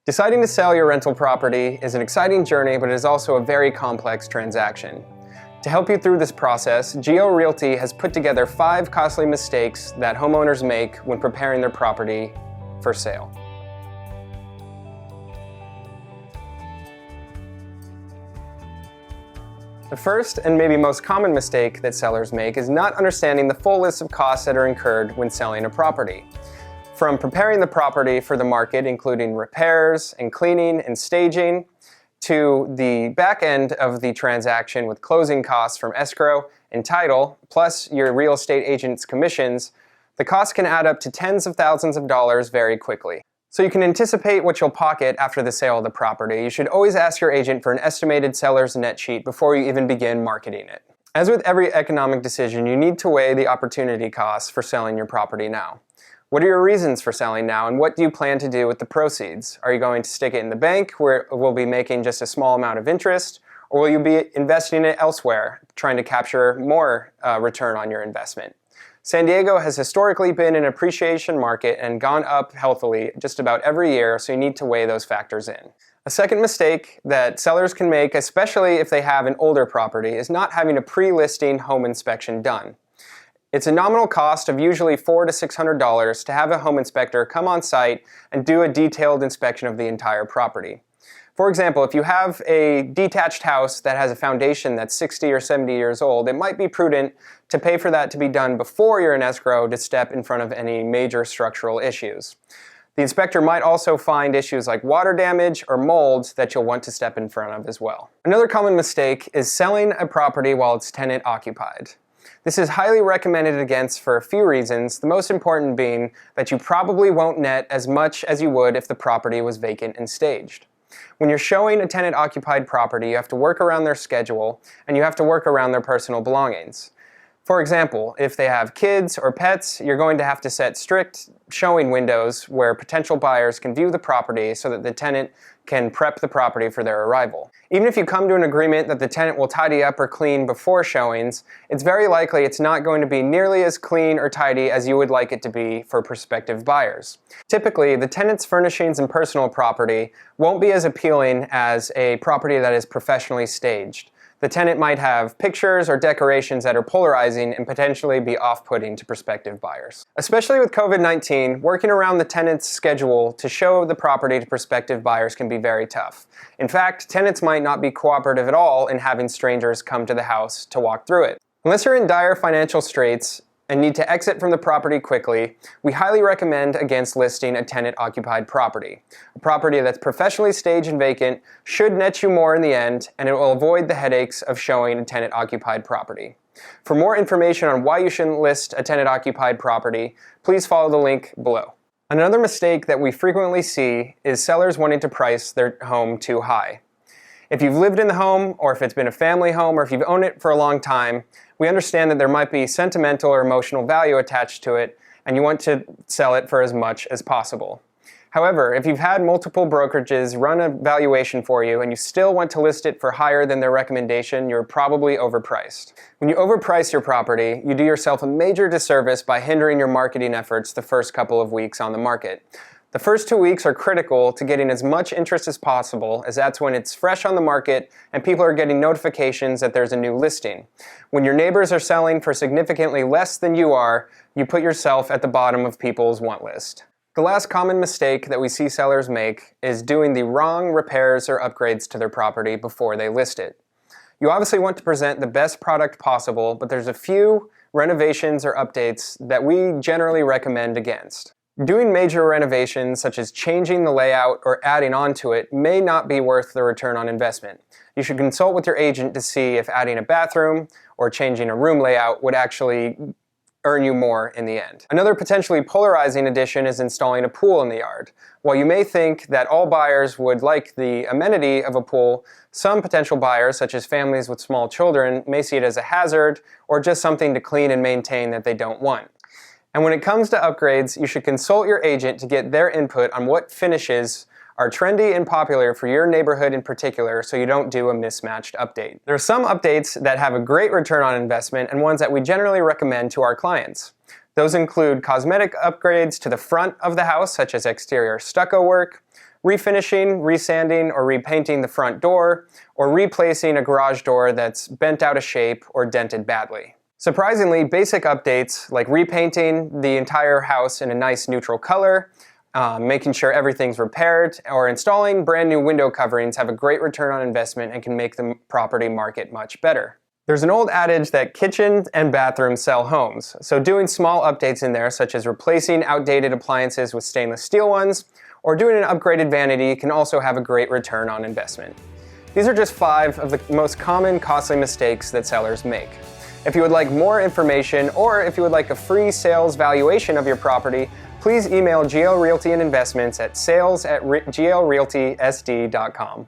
Deciding to sell your rental property is an exciting journey, but it is also a very complex transaction. To help you through this process, Geo Realty has put together 5 costly mistakes that homeowners make when preparing their property for sale. The first and maybe most common mistake that sellers make is not understanding the full list of costs that are incurred when selling a property. From preparing the property for the market, including repairs and cleaning and staging, to the back end of the transaction with closing costs from escrow and title, plus your real estate agent's commissions, the costs can add up to tens of thousands of dollars very quickly. So you can anticipate what you'll pocket after the sale of the property. You should always ask your agent for an estimated seller's net sheet before you even begin marketing it. As with every economic decision, you need to weigh the opportunity costs for selling your property now. What are your reasons for selling now, and what do you plan to do with the proceeds? Are you going to stick it in the bank where it will be making just a small amount of interest, or will you be investing it elsewhere, trying to capture more return on your investment? San Diego has historically been an appreciation market and gone up healthily just about every year, so you need to weigh those factors in. A second mistake that sellers can make, especially if they have an older property, is not having a pre-listing home inspection done. It's a nominal cost of usually $400 to $600 to have a home inspector come on site and do a detailed inspection of the entire property. For example, if you have a detached house that has a foundation that's 60 or 70 years old, it might be prudent to pay for that to be done before you're in escrow to step in front of any major structural issues. The inspector might also find issues like water damage or mold that you'll want to step in front of as well. Another common mistake is selling a property while it's tenant occupied. This is highly recommended against for a few reasons, the most important being that you probably won't net as much as you would if the property was vacant and staged. When you're showing a tenant-occupied property, you have to work around their schedule and you have to work around their personal belongings. For example, if they have kids or pets, you're going to have to set strict showing windows where potential buyers can view the property so that the tenant can prep the property for their arrival. Even if you come to an agreement that the tenant will tidy up or clean before showings, it's very likely it's not going to be nearly as clean or tidy as you would like it to be for prospective buyers. Typically, the tenant's furnishings and personal property won't be as appealing as a property that is professionally staged. The tenant might have pictures or decorations that are polarizing and potentially be off-putting to prospective buyers. Especially with COVID-19, working around the tenant's schedule to show the property to prospective buyers can be very tough. In fact, tenants might not be cooperative at all in having strangers come to the house to walk through it. Unless you're in dire financial straits and need to exit from the property quickly, we highly recommend against listing a tenant-occupied property. A property that's professionally staged and vacant should net you more in the end, and it will avoid the headaches of showing a tenant-occupied property. For more information on why you shouldn't list a tenant-occupied property, please follow the link below. Another mistake that we frequently see is sellers wanting to price their home too high. If you've lived in the home, or if it's been a family home, or if you've owned it for a long time, we understand that there might be sentimental or emotional value attached to it, and you want to sell it for as much as possible. However, if you've had multiple brokerages run a valuation for you and you still want to list it for higher than their recommendation, you're probably overpriced. When you overprice your property, you do yourself a major disservice by hindering your marketing efforts the first couple of weeks on the market. The first 2 weeks are critical to getting as much interest as possible, as that's when it's fresh on the market and people are getting notifications that there's a new listing. When your neighbors are selling for significantly less than you are, you put yourself at the bottom of people's want list. The last common mistake that we see sellers make is doing the wrong repairs or upgrades to their property before they list it. You obviously want to present the best product possible, but there's a few renovations or updates that we generally recommend against. Doing major renovations, such as changing the layout or adding on to it, may not be worth the return on investment. You should consult with your agent to see if adding a bathroom or changing a room layout would actually earn you more in the end. Another potentially polarizing addition is installing a pool in the yard. While you may think that all buyers would like the amenity of a pool, some potential buyers, such as families with small children, may see it as a hazard or just something to clean and maintain that they don't want. And when it comes to upgrades, you should consult your agent to get their input on what finishes are trendy and popular for your neighborhood in particular, so you don't do a mismatched update. There are some updates that have a great return on investment and ones that we generally recommend to our clients. Those include cosmetic upgrades to the front of the house, such as exterior stucco work, refinishing, resanding, or repainting the front door, or replacing a garage door that's bent out of shape or dented badly. Surprisingly, basic updates like repainting the entire house in a nice neutral color, making sure everything's repaired, or installing brand new window coverings have a great return on investment and can make the property market much better. There's an old adage that kitchens and bathrooms sell homes, so doing small updates in there, such as replacing outdated appliances with stainless steel ones, or doing an upgraded vanity can also have a great return on investment. These are just 5 of the most common costly mistakes that sellers make. If you would like more information, or if you would like a free sales valuation of your property, please email GL Realty and Investments at sales@glrealtysd.com.